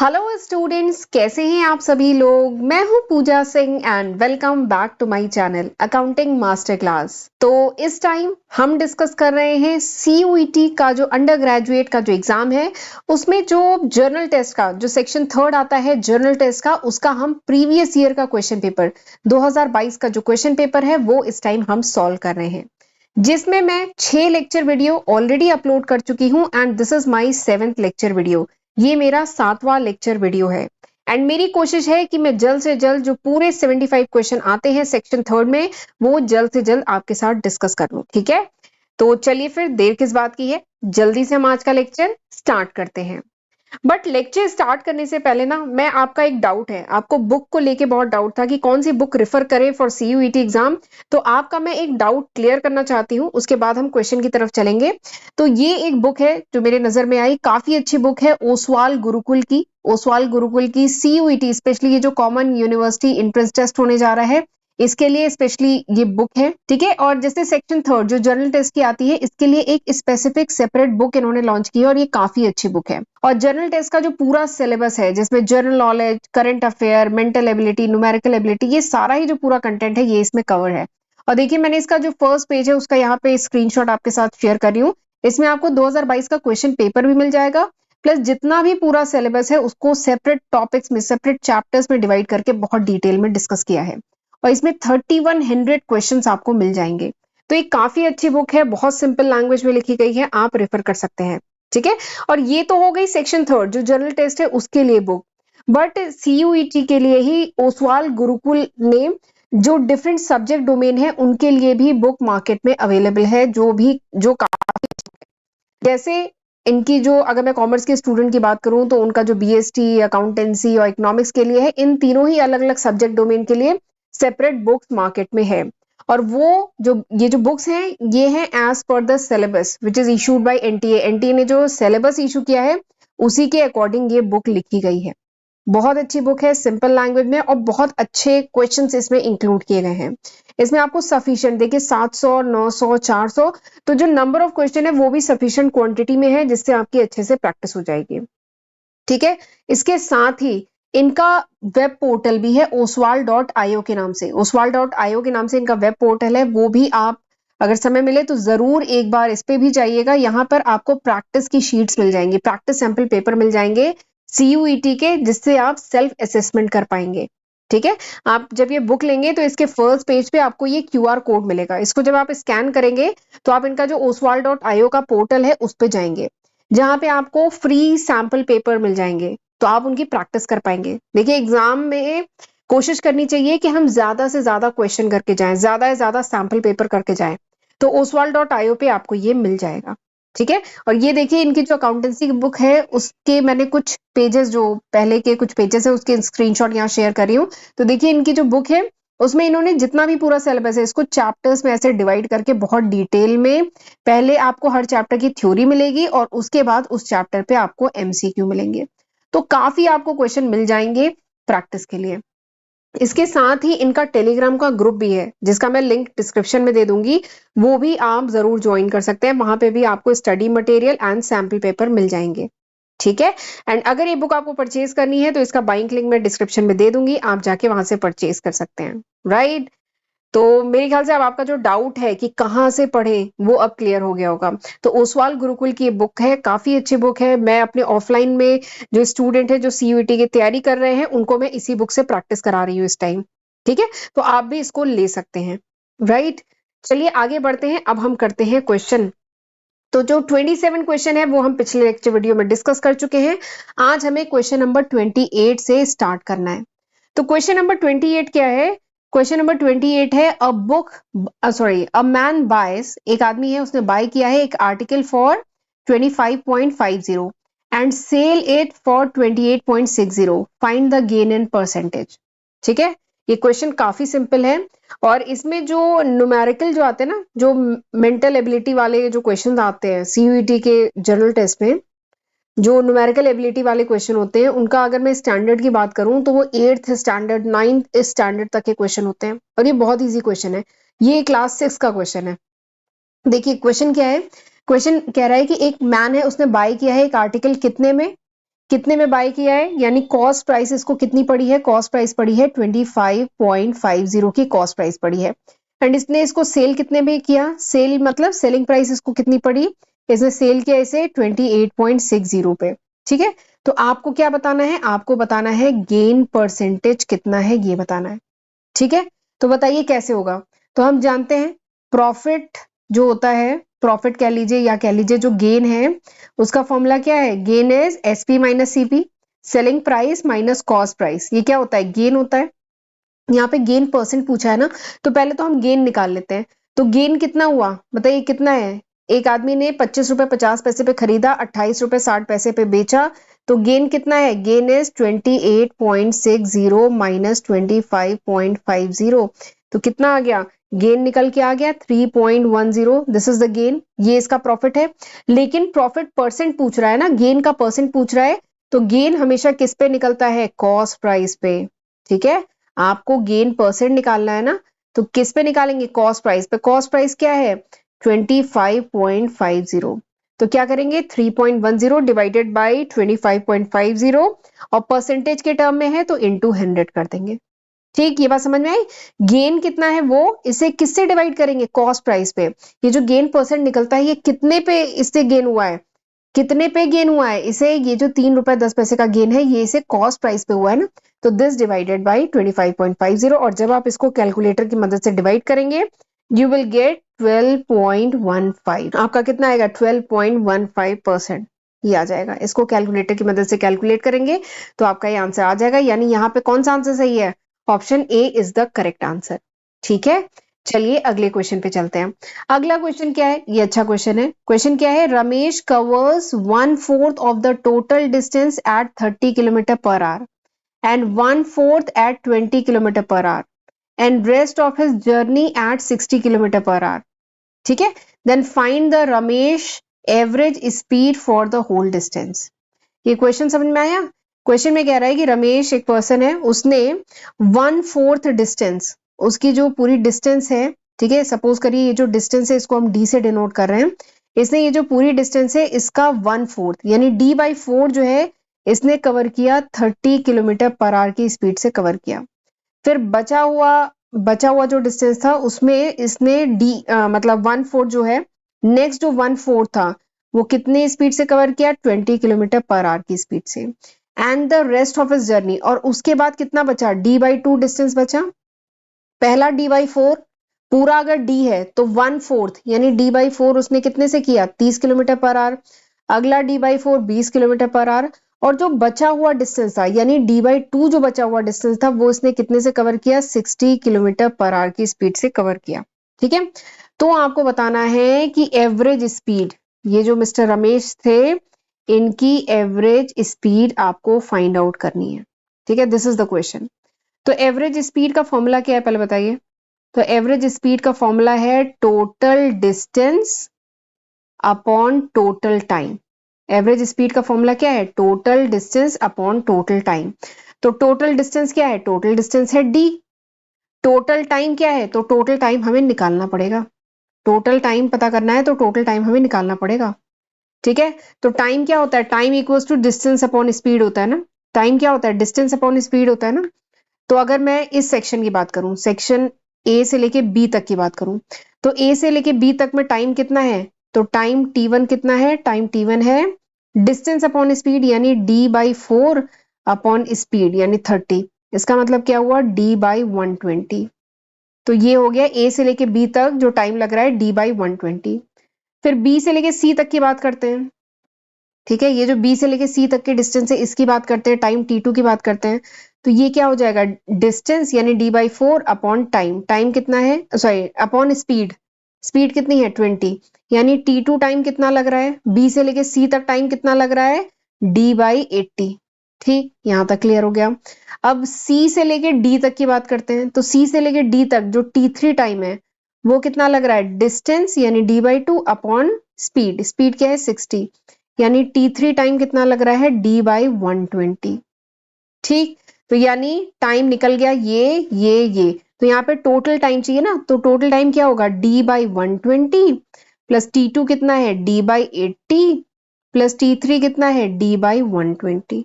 Hello students, कैसे हैं आप सभी लोग। मैं हूं Pooja Singh and welcome back to my channel accounting master class. तो इस टाइम हम डिस्कस कर रहे हैं सीयूईटी का जो अंडर ग्रेजुएट का जो एग्जाम है, उसमें जो जर्नल टेस्ट का जो सेक्शन 3 आता है जर्नल टेस्ट का, उसका हम प्रीवियस ईयर का क्वेश्चन पेपर 2022 का जो क्वेश्चन पेपर है वो इस टाइम हम सॉल्व कर रहे हैं, जिसमें मैं 6 लेक्चर वीडियो ऑलरेडी अपलोड कर चुकी हूं and this is my 7th lecture video. ये मेरा 7वां लेक्चर वीडियो है एंड मेरी कोशिश है कि मैं जल्द से जल्द जो पूरे 75 क्वेश्चन आते हैं सेक्शन 3 में वो जल्द से जल्द आपके साथ डिस्कस कर लूं। ठीक है, तो चलिए फिर देर किस बात की है, जल्दी से हम आज का लेक्चर स्टार्ट करते हैं। बट लेक्चर स्टार्ट करने से पहले ना, मैं आपका एक डाउट है, आपको बुक को लेके बहुत डाउट था कि कौन सी बुक रेफर करें फॉर सीयूईटी एग्जाम। तो आपका मैं एक डाउट क्लियर करना चाहती हूँ, उसके बाद हम क्वेश्चन की तरफ चलेंगे। तो ये एक बुक है जो मेरे नजर में आई, काफी अच्छी बुक है, ओसवाल गुरुकुल की। ओसवाल गुरुकुल की सीयूईटी, स्पेशली ये जो कॉमन यूनिवर्सिटी एंट्रेंस टेस्ट होने जा रहा है, इसके लिए स्पेशली ये बुक है। ठीक है, और जैसे सेक्शन 3 जो जर्नल टेस्ट की आती है, इसके लिए एक स्पेसिफिक सेपरेट बुक इन्होंने लॉन्च की है और ये काफी अच्छी बुक है। और जर्नल टेस्ट का जो पूरा सिलेबस है, जिसमें general knowledge, current affair, mental ability, numerical ability, ये सारा ही जो पूरा कंटेंट है ये इसमें कवर है। और देखिए, मैंने इसका जो फर्स्ट पेज है उसका यहाँ पे स्क्रीनशॉट आपके साथ शेयर कर रही हूँ। इसमें आपको 2022 का क्वेश्चन पेपर भी मिल जाएगा, प्लस जितना भी पूरा सिलेबस है उसको सेपरेट टॉपिक्स में, सेपरेट चैप्टर्स में डिवाइड करके बहुत डिटेल में डिस्कस किया है। और इसमें 3100 क्वेश्चंस आपको मिल जाएंगे। तो ये काफी अच्छी बुक है, बहुत सिंपल लैंग्वेज में लिखी गई है, आप रेफर कर सकते हैं। ठीक है, और ये तो हो गई सेक्शन 3 जो जनरल टेस्ट है उसके लिए बुक। बट सीयूईटी के लिए ही ओसवाल गुरुकुल ने जो डिफरेंट सब्जेक्ट डोमेन है उनके लिए भी बुक मार्केट में अवेलेबल है, जो काफी, जैसे इनकी जो, अगर मैं कॉमर्स के स्टूडेंट की बात करूं तो उनका जो बीएसटी, अकाउंटेंसी और इकोनॉमिक्स के लिए है, इन तीनों ही अलग अलग सब्जेक्ट डोमेन के लिए सेपरेट बुक्स मार्केट में है। और वो जो ये जो बुक्स हैं ये हैं as per the syllabus which is issued by NTA. NTA ने जो सिलेबस इशू किया है उसी के अकॉर्डिंग ये बुक लिखी गई है। बहुत अच्छी बुक है, सिंपल लैंग्वेज में, और बहुत अच्छे क्वेश्चंस इसमें इंक्लूड किए गए हैं। इसमें आपको सफिशिएंट, देखिए 700, 900, 400, तो जो नंबर ऑफ क्वेश्चन है वो भी सफिशिएंट क्वांटिटी में है, जिससे आपकी अच्छे से प्रैक्टिस हो जाएगी। ठीक है, इसके साथ ही इनका वेब पोर्टल भी है oswal.io के नाम से। oswal.io के नाम से इनका वेब पोर्टल है, वो भी आप अगर समय मिले तो जरूर एक बार इस पे भी जाइएगा। यहाँ पर आपको प्रैक्टिस की शीट्स मिल जाएंगी, प्रैक्टिस सैंपल पेपर मिल जाएंगे सीयूईटी के, जिससे आप सेल्फ असेसमेंट कर पाएंगे। ठीक है, आप जब ये बुक लेंगे तो इसके फर्स्ट पेज पे आपको ये क्यूआर कोड मिलेगा, इसको जब आप स्कैन करेंगे तो आप इनका जो oswal.io का पोर्टल है उस पे जाएंगे, जहां पे आपको फ्री सैंपल पेपर मिल जाएंगे, तो आप उनकी प्रैक्टिस कर पाएंगे। देखिए, एग्जाम में कोशिश करनी चाहिए कि हम ज्यादा से ज्यादा क्वेश्चन करके जाएं, ज्यादा से ज्यादा सैंपल पेपर करके जाएं, तो oswal.io पे आपको ये मिल जाएगा। ठीक है, और ये देखिए इनकी जो अकाउंटेंसी की बुक है उसके मैंने कुछ पेजेस, जो पहले के कुछ पेजेस है उसके स्क्रीनशॉट यहाँ शेयर कर रही हूँ। तो देखिए इनकी जो बुक है उसमें इन्होंने जितना भी पूरा सिलेबस है इसको चैप्टर्स में ऐसे डिवाइड करके बहुत डिटेल में, पहले आपको हर चैप्टर की थ्योरी मिलेगी और उसके बाद उस चैप्टर पे आपको एमसीक्यू मिलेंगे, तो काफी आपको क्वेश्चन मिल जाएंगे प्रैक्टिस के लिए। इसके साथ ही इनका टेलीग्राम का ग्रुप भी है, जिसका मैं लिंक डिस्क्रिप्शन में दे दूंगी, वो भी आप जरूर ज्वाइन कर सकते हैं, वहां पे भी आपको study material and sample paper मिल जाएंगे। ठीक है, एंड अगर ये बुक आपको परचेज करनी है तो इसका बाइंग लिंक मैं डिस्क्रिप्शन में दे दूंगी, आप जाके वहां से परचेज कर सकते हैं। राइट, तो मेरे ख्याल से अब आपका जो डाउट है कि कहाँ से पढ़े वो अब क्लियर हो गया होगा। तो ओसवाल गुरुकुल की ये बुक है, काफी अच्छी बुक है। मैं अपने ऑफलाइन में जो स्टूडेंट है जो सीयूईटी की तैयारी कर रहे हैं उनको मैं इसी बुक से प्रैक्टिस करा रही हूँ इस टाइम। ठीक है, तो आप भी इसको ले सकते हैं। राइट, चलिए आगे बढ़ते हैं, अब हम करते हैं क्वेश्चन। तो जो 27 क्वेश्चन है वो हम पिछले लेक्चर वीडियो में डिस्कस कर चुके हैं, आज हमें क्वेश्चन नंबर 28 से स्टार्ट करना है। तो क्वेश्चन नंबर 28 क्या है? क्वेश्चन नंबर 28 है अ मैन बायस, एक आदमी है उसने बाय किया है एक article for 25.50 and sell it for 28.60, find the gain in percentage. ठीक है, ये क्वेश्चन काफी सिंपल है, और इसमें जो न्यूमेरिकल जो आते हैं ना, जो मेंटल एबिलिटी वाले जो क्वेश्चन आते हैं सीयूईटी के जनरल टेस्ट में, जो न्यूमेरिकल एबिलिटी वाले क्वेश्चन होते हैं उनका अगर मैं स्टैंडर्ड की बात करूं तो वो 8th स्टैंडर्ड 9th स्टैंडर्ड तक के क्वेश्चन होते हैं, और ये बहुत इजी क्वेश्चन है। ये क्लास 6 का क्वेश्चन है। देखिए क्वेश्चन क्या है, क्वेश्चन कह रहा है कि एक मैन है उसने बाय किया है एक आर्टिकल कितने में, कितने में बाय किया है, यानी कॉस्ट प्राइस इसको कितनी पड़ी है, कॉस्ट प्राइस पड़ी है 25.50 की कॉस्ट प्राइस पड़ी है। एंड इसने इसको सेल कितने में किया, सेल मतलब सेलिंग प्राइस इसको कितनी पड़ी, इसने सेल किया इसे 28.60 पे। ठीक है, तो आपको क्या बताना है, आपको बताना है गेन परसेंटेज कितना है, ये बताना है। ठीक है, तो बताइए कैसे होगा। तो हम जानते हैं प्रॉफिट जो होता है, प्रॉफिट कह लीजिए या कह लीजिए जो गेन है, उसका फॉर्मूला क्या है, gain is SP minus CP, selling price minus cost price. ये क्या होता है, गेन होता है। यहाँ पे गेन परसेंट पूछा है ना, तो पहले तो हम गेन निकाल लेते हैं। तो गेन कितना हुआ बताइए, कितना है, एक आदमी ने 25 रुपए 50 पैसे पे खरीदा, 28 रुपए 60 पैसे पे बेचा, तो गेन कितना है, गेन इज 28.60 माइनस 25.50, तो कितना आ गया, गेन निकल के आ गया 3.10, दिस इज द गेन, ये इसका प्रॉफिट है। लेकिन प्रॉफिट परसेंट पूछ रहा है ना, गेन का परसेंट पूछ रहा है, तो गेन हमेशा किस पे निकलता है, कॉस्ट प्राइस पे। ठीक है, आपको गेन परसेंट निकालना है ना, तो किस पे निकालेंगे, कॉस्ट प्राइस पे। कॉस्ट प्राइस क्या है 25.50, तो क्या करेंगे 3.10 डिवाइडेड बाई 25.50, और परसेंटेज के टर्म में है तो इनटू 100 कर देंगे। ठीक, ये बात समझ में आई। गेन कितना है वो इसे किससे डिवाइड करेंगे, कॉस्ट प्राइस पे। ये जो गेन परसेंट निकलता है ये कितने पे इससे गेन हुआ है, कितने पे गेन हुआ है इसे, ये जो 3 रुपए 10 पैसे का गेन है ये इसे कॉस्ट प्राइस पे हुआ है ना, तो दिस डिवाइडेड बाई 25.50, और जब आप इसको कैलकुलेटर की मदद से डिवाइड करेंगे यू विल गेट 12.15, आपका कितना आएगा 12.15%, ये आ जाएगा। इसको कैलकुलेटर की मदद से कैलकुलेट करेंगे तो आपका ये आंसर आ जाएगा, यानी यहाँ पे कौन सा आंसर सही है, option A is the correct answer. ठीक है, चलिए अगले क्वेश्चन पे चलते हैं। अगला क्वेश्चन क्या है, ये अच्छा क्वेश्चन है। क्वेश्चन क्या है, Ramesh covers 1/4 of the total distance at 30 kilometre per hour and 1/4 at 20 kilometre per hour and rest of his journey at 60 kilometre per hour. ठीक है, then find the Ramesh average speed for the whole distance. ये question समझ में आया। Question में कह रहा है कि रमेश एक पर्सन है, उसने 1/4 डिस्टेंस, उसकी जो पूरी डिस्टेंस है, ठीक है, सपोज करिए ये जो डिस्टेंस है इसको हम डी से डिनोट कर रहे हैं, इसने ये जो पूरी डिस्टेंस है इसका 1/4 यानी d/4 जो है इसने कवर किया 30 किलोमीटर पर आवर की स्पीड से कवर किया। फिर बचा हुआ जो डिस्टेंस था उसमें इसने मतलब 1/4 जो है, नेक्स्ट जो 1/4 था वो कितने स्पीड से कवर किया, 20 किलोमीटर पर आवर की स्पीड से, एंड द रेस्ट ऑफ इस जर्नी। और उसके बाद कितना बचा, d/2 डिस्टेंस बचा। पहला d/4 पूरा अगर d है तो 1/4 यानी d/4 उसने कितने से किया, 30 किलोमीटर पर आवर। अगला d/4 20 किलोमीटर पर आवर, और जो बचा हुआ डिस्टेंस था यानी d/2 जो बचा हुआ डिस्टेंस था वो इसने कितने से कवर किया, 60 किलोमीटर पर आवर की स्पीड से कवर किया। ठीक है, तो आपको बताना है कि एवरेज स्पीड, ये जो मिस्टर रमेश थे इनकी एवरेज स्पीड आपको फाइंड आउट करनी है। ठीक है, दिस इज द क्वेश्चन। तो एवरेज स्पीड का फॉर्मूला क्या है पहले बताइए। तो एवरेज स्पीड का फॉर्मूला है total distance upon total time. Average speed का फॉर्मूला क्या है, total distance upon total time. तो टोटल डिस्टेंस क्या है, टोटल डिस्टेंस है d, टोटल टाइम क्या है, तो टोटल टाइम हमें निकालना पड़ेगा। टोटल टाइम पता करना है तो टोटल टाइम हमें निकालना पड़ेगा। ठीक है, तो टाइम क्या होता है, time equals to distance upon speed होता है ना। टाइम क्या होता है, डिस्टेंस अपॉन स्पीड होता है ना। तो अगर मैं इस सेक्शन की बात करूं, सेक्शन ए से लेके बी तक की बात करूं, तो ए से लेके बी तक में टाइम कितना है, तो टाइम t1 कितना है, टाइम t1 है डिस्टेंस अपॉन स्पीड यानी d/4 अपॉन स्पीड यानी 30। इसका मतलब क्या हुआ, d/120। तो ये हो गया ए से लेके बी तक जो टाइम लग रहा है d/120। फिर बी से लेके सी तक की बात करते हैं। ठीक है, ये जो बी से लेके सी तक के डिस्टेंस है इसकी बात करते हैं, टाइम t2 की बात करते हैं। तो ये क्या हो जाएगा, डिस्टेंस यानी d/4 अपॉन टाइम, टाइम कितना है सॉरी अपॉन स्पीड, स्पीड कितनी है 20, यानी t2 टाइम कितना लग रहा है, बी से लेके सी तक टाइम कितना लग रहा है d/80। ठीक, यहां तक क्लियर हो गया। अब सी से लेके डी तक की बात करते हैं। तो सी से लेके डी तक जो t3 टाइम है वो कितना लग रहा है, डिस्टेंस यानी d/2 अपॉन स्पीड, स्पीड क्या है 60, यानी t3 टाइम कितना लग रहा है d/120। ठीक, तो यानी टाइम निकल गया ये, तो यहाँ पे टोटल टाइम चाहिए ना, तो टोटल टाइम क्या होगा d/120 प्लस t2 कितना है d/80 प्लस t3 कितना है d/120।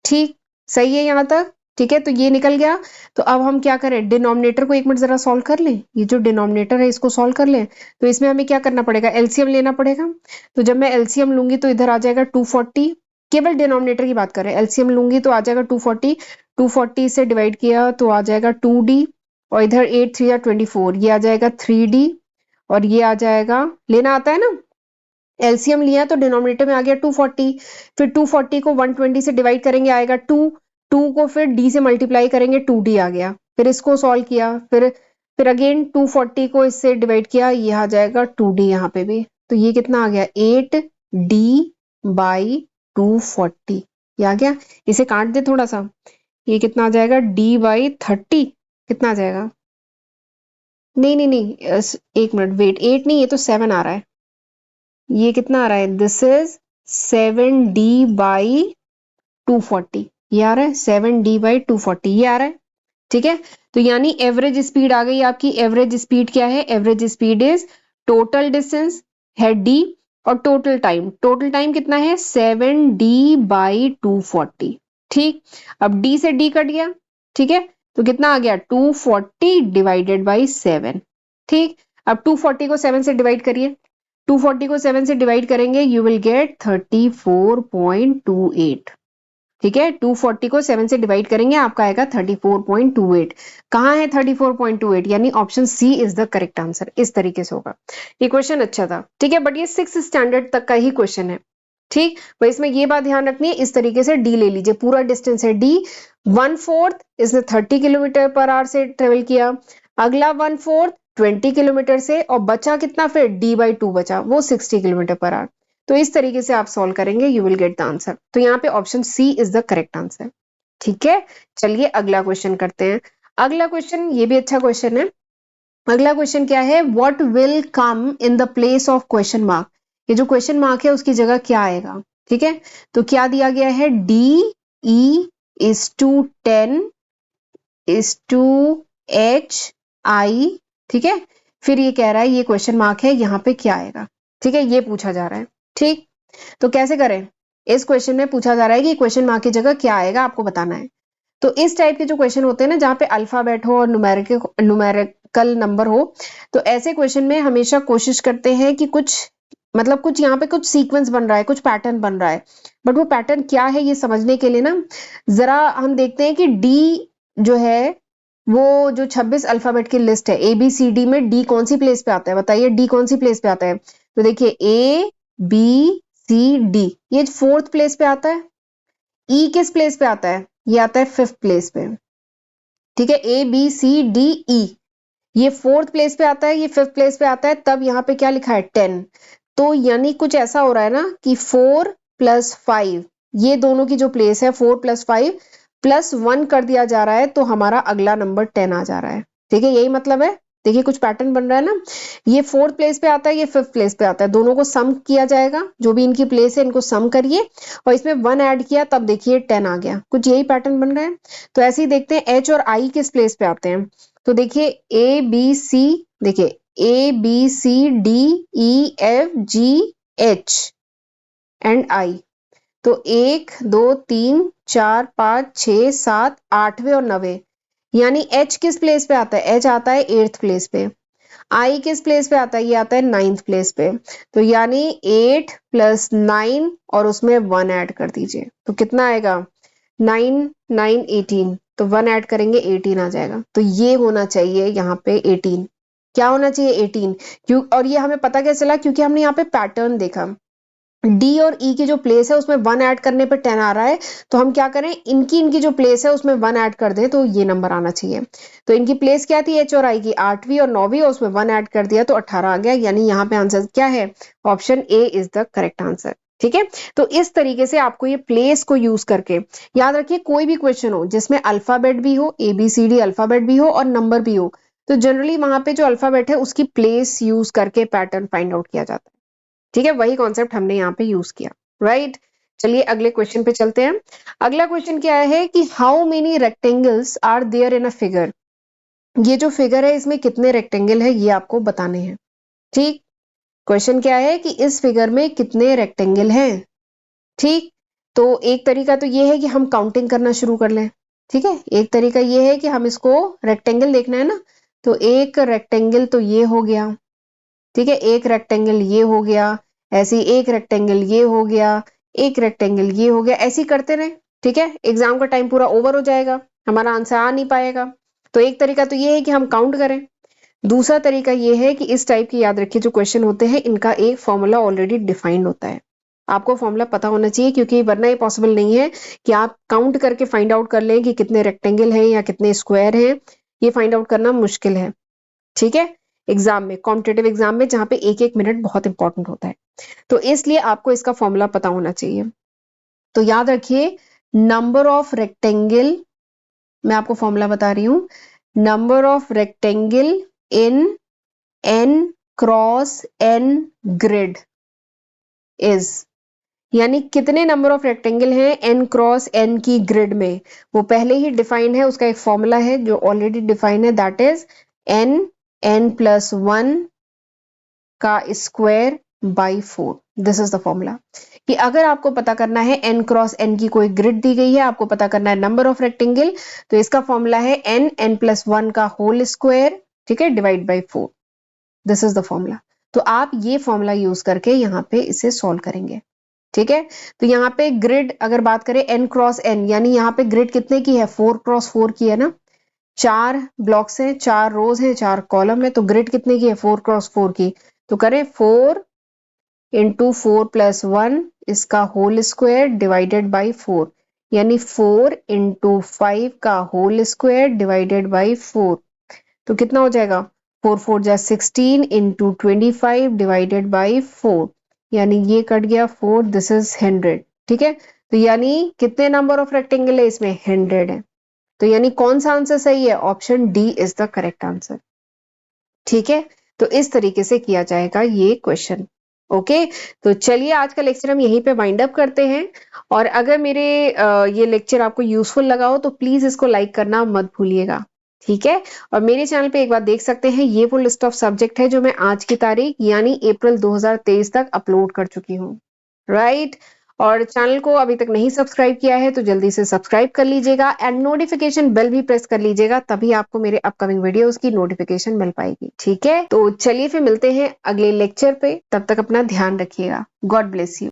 ठीक, सही है यहाँ तक? ठीक है, तो ये निकल गया। तो अब हम क्या करें, डिनोमिनेटर को एक मिनट जरा सॉल्व कर लें। ये जो डिनोमिनेटर है इसको सॉल्व कर लें। तो इसमें हमें क्या करना पड़ेगा, एलसीएम लेना पड़ेगा। तो जब मैं एलसीएम लूंगी तो इधर आ जाएगा 240, केवल डिनोमिनेटर की बात करें, एलसीएम लूंगी तो आ जाएगा 240, 240 से डिवाइड किया तो आ जाएगा 2d, और इधर 8 3 24, ये आ जाएगा 3d, और ये आ जाएगा, लेना आता है ना, एलसीएम लिया तो डिनोमिनेटर में आ गया 240, फिर 240 को 120 से डिवाइड करेंगे आएगा 2, 2 को फिर d से मल्टीप्लाई करेंगे 2d आ गया, फिर इसको सॉल्व किया, फिर अगेन 240 को इससे डिवाइड किया, ये आ जाएगा 2d यहाँ पे भी। तो ये कितना आ गया, 8d बाई 240, ये आ गया। इसे काट दे थोड़ा सा, ये कितना आ जाएगा, d बाई 30, कितना आ जाएगा, नहीं नहीं नहीं, एक मिनट वेट, 8 नहीं, ये तो 7 आ रहा है, ये कितना आ रहा है, दिस इज 7d बाई 240, ये आ रहा है 7d बाई 240, ये आ रहा है। ठीक है, तो यानी एवरेज स्पीड आ गई आपकी। एवरेज स्पीड क्या है, average speed is total distance है d, और टोटल टाइम कितना है, 7d बाई 240। ठीक, अब d से d कट गया, ठीक है, तो कितना आ गया, 240 डिवाइडेड बाई 7। ठीक, अब 240 को 7 से डिवाइड करिए, 240 को 7 से डिवाइड करेंगे, यू विल गेट 34.28। ठीक है, 240 को 7 से डिवाइड करेंगे, आपका आएगा 34.28। कहाँ है 34.28, यानी option C is the correct answer. इस तरीके से होगा। ये क्वेश्चन अच्छा था, ठीक है, बट ये 6 स्टैंडर्ड तक का ही क्वेश्चन है। ठीक, भाई इसमें ये बात ध्यान रखनी है, इस तरीके से डी ले लीजिए, पूरा डिस्टेंस है डी, 1/4 इसने 30 किलोमीटर पर आवर से ट्रेवल किया, अगला 1/4 20 किलोमीटर से, और बचा कितना, फिर डी बाई 2 बचा, वो 60 किलोमीटर पर आवर। तो इस तरीके से आप सॉल्व करेंगे, you will get the answer. तो यहाँ पे option C is the correct answer. ठीक है, चलिए अगला क्वेश्चन करते हैं। अगला क्वेश्चन ये भी अच्छा क्वेश्चन है। अगला क्वेश्चन क्या है, what will come in the place of question mark. ये जो क्वेश्चन मार्क है उसकी जगह क्या आएगा। ठीक है, तो क्या दिया गया है, D E is to 10 is to H I. ठीक है, फिर ये कह रहा है, ये क्वेश्चन मार्क है, यहाँ पे क्या आएगा। ठीक है, ये पूछा जा रहा है। ठीक, तो कैसे करें, इस क्वेश्चन में पूछा जा रहा है कि क्वेश्चन मार्क की जगह क्या आएगा, आपको बताना है। तो इस टाइप के जो क्वेश्चन होते हैं ना, जहाँ पे अल्फाबेट हो और न्यूमेरिकल नंबर हो, तो ऐसे क्वेश्चन में हमेशा कोशिश करते हैं कि कुछ, मतलब कुछ यहाँ पे कुछ सीक्वेंस बन रहा है, कुछ पैटर्न बन रहा है, बट वो पैटर्न क्या है ये समझने के लिए ना, जरा हम देखते हैं कि डी जो है, वो जो 26 अल्फाबेट की लिस्ट है, ए बी सी डी में डी कौन सी प्लेस पे आता है, बताइए डी कौन सी प्लेस पे आता है। तो देखिए ए बी सी डी, ये 4th प्लेस पे आता है। ई किस प्लेस पे आता है, ये आता है 5th प्लेस पे। ठीक है, ए बी सी डी ई, ये 4th प्लेस पे आता है, ये 5th प्लेस पे आता है, तब यहाँ पे क्या लिखा है 10। तो यानी कुछ ऐसा हो रहा है ना कि 4 + 5, ये दोनों की जो प्लेस है 4 + 5 + 1 कर दिया जा रहा है, तो हमारा अगला नंबर 10 आ जा रहा है। ठीक है, यही मतलब है। देखिए कुछ पैटर्न बन रहा है ना, ये 4th प्लेस पे आता है, ये 5th प्लेस पे आता है, दोनों को सम किया जाएगा, जो भी इनकी प्लेस है इनको सम करिए, और इसमें 1 ऐड किया, तब देखिए 10 आ गया। कुछ यही पैटर्न बन रहा है। तो ऐसे ही देखते हैं एच और आई किस प्लेस पे आते हैं। तो देखिए ए बी सी, देखिए A B C D E F G H and I. तो 1 2 3 4 5 6 7 8वें और 9वें, यानी एच किस प्लेस पे आता है, एच आता है 8th प्लेस पे। आई किस प्लेस पे आता है, ये आता है 9th प्लेस पे। तो यानी 8 + 9 और उसमें 1 ऐड कर दीजिए, तो कितना आएगा, 9 9 18, तो 1 ऐड करेंगे 18 आ जाएगा। तो ये होना चाहिए यहाँ पे 18, क्या होना चाहिए 18। क्यों, और ये हमें पता कैसे चला, क्योंकि हमने यहाँ पे पैटर्न देखा, डी और ई की जो प्लेस है उसमें 1 ऐड करने पे 10 आ रहा है, तो हम क्या करें, इनकी इनकी जो प्लेस है उसमें 1 ऐड कर दें, तो ये नंबर आना चाहिए। तो इनकी प्लेस क्या थी, एच और आई की 8वीं और 9वीं, और उसमें 1 ऐड कर दिया तो 18 आ गया, यानी यहाँ पे आंसर क्या है, option A is the correct answer. ठीक है, तो इस तरीके से आपको ये प्लेस को यूज करके, याद रखिए कोई भी क्वेश्चन हो जिसमें अल्फाबेट भी हो, A B C D alphabet भी हो और नंबर भी हो, तो जनरली वहां पे जो अल्फाबेट है उसकी प्लेस यूज करके पैटर्न फाइंड आउट किया जाता है। ठीक है, वही कॉन्सेप्ट हमने यहाँ पे यूज किया, राइट। चलिए अगले क्वेश्चन पे चलते हैं। अगला क्वेश्चन क्या है कि how many rectangles are there in a figure. ये जो फिगर है इसमें कितने रेक्टेंगल है ये आपको बताने हैं। ठीक, क्वेश्चन क्या है कि इस फिगर में कितने रेक्टेंगल हैं। ठीक, तो एक तरीका तो ये है कि हम काउंटिंग करना शुरू कर लें, ठीक है। एक तरीका ये है कि हम इसको रेक्टेंगल देखना है ना, तो एक रेक्टेंगल तो ये हो गया, ठीक है, एक रेक्टेंगल ये हो गया, ऐसे ही एक रेक्टेंगल ये हो गया, एक रेक्टेंगल ये हो गया, ऐसे ही करते रहे, ठीक है। एग्जाम का टाइम पूरा ओवर हो जाएगा, हमारा आंसर आ नहीं पाएगा। तो एक तरीका तो ये है कि हम काउंट करें। दूसरा तरीका ये है कि इस टाइप की, याद रखिए, जो क्वेश्चन होते हैं इनका एक फॉर्मूला ऑलरेडी डिफाइंड होता है। आपको फॉर्मूला पता होना चाहिए, क्योंकि वरना ये पॉसिबल नहीं है कि आप काउंट करके फाइंड आउट कर लें कि कितने रेक्टेंगल हैं या कितने स्क्वायर हैं। ये फाइंड आउट करना मुश्किल है, ठीक है, एग्जाम में, कॉम्पिटेटिव एग्जाम में, जहां पे एक एक मिनट बहुत इंपॉर्टेंट होता है। तो इसलिए आपको इसका फॉर्मूला पता होना चाहिए। तो याद रखिए, नंबर ऑफ रेक्टेंगल, मैं आपको फॉर्मूला बता रही हूं, number of rectangle in n cross n grid is, यानी कितने नंबर ऑफ रेक्टेंगल हैं n क्रॉस n की ग्रिड में, वो पहले ही डिफाइंड है, उसका एक फॉर्मूला है जो ऑलरेडी डिफाइंड है, दैट इज n+1 का square by 4। This is the formula. कि अगर आपको पता करना है n क्रॉस n की कोई ग्रिड दी गई है, आपको पता करना है नंबर ऑफ रेक्टेंगल, तो इसका फॉर्मूला है n+1 का होल स्क्वायर, ठीक है, divide by 4। This is the formula. तो आप ये फॉर्मूला यूज करके यहाँ पे इसे सॉल्व करेंगे, ठीक है। तो यहाँ पे ग्रिड अगर बात करें n क्रॉस n, यानी यहाँ पे ग्रिड कितने की है, 4 क्रॉस 4 की है ना, 4 ब्लॉक्स हैं, 4 रोज हैं, 4 कॉलम है, तो ग्रिड कितने की है, 4 क्रॉस 4 की। तो करें 4 इंटू 4+1 इसका होल स्क्वायर डिवाइडेड बाई 4, यानी 4 इंटू 5 का होल स्क्वायर डिवाइडेड बाई 4। तो कितना हो जाएगा, 4 4 जा 16 इंटू 25 डिवाइडेड बाई 4, यानी ये कट गया 4, दिस इज 100, ठीक है। तो यानी कितने नंबर ऑफ रेक्टेंगल है इसमें, 100 है। तो यानी कौन सा आंसर सही है, option D is the correct answer, ठीक है। तो इस तरीके से किया जाएगा ये क्वेश्चन, ओके। तो चलिए आज का लेक्चर हम यहीं पे वाइंड अप करते हैं। और अगर मेरे ये लेक्चर आपको यूजफुल लगा हो तो प्लीज इसको लाइक करना मत भूलिएगा, ठीक है। और मेरे चैनल पे एक बार देख सकते हैं, ये वो लिस्ट ऑफ सब्जेक्ट है जो मैं आज की तारीख यानी अप्रैल 2023 तक अपलोड कर चुकी हूँ, राइट। और चैनल को अभी तक नहीं सब्सक्राइब किया है तो जल्दी से सब्सक्राइब कर लीजिएगा एंड नोटिफिकेशन बेल भी प्रेस कर लीजिएगा, तभी आपको मेरे अपकमिंग वीडियोस की नोटिफिकेशन मिल पाएगी, ठीक है। तो चलिए फिर मिलते हैं अगले लेक्चर पे, तब तक अपना ध्यान रखिएगा। God bless you.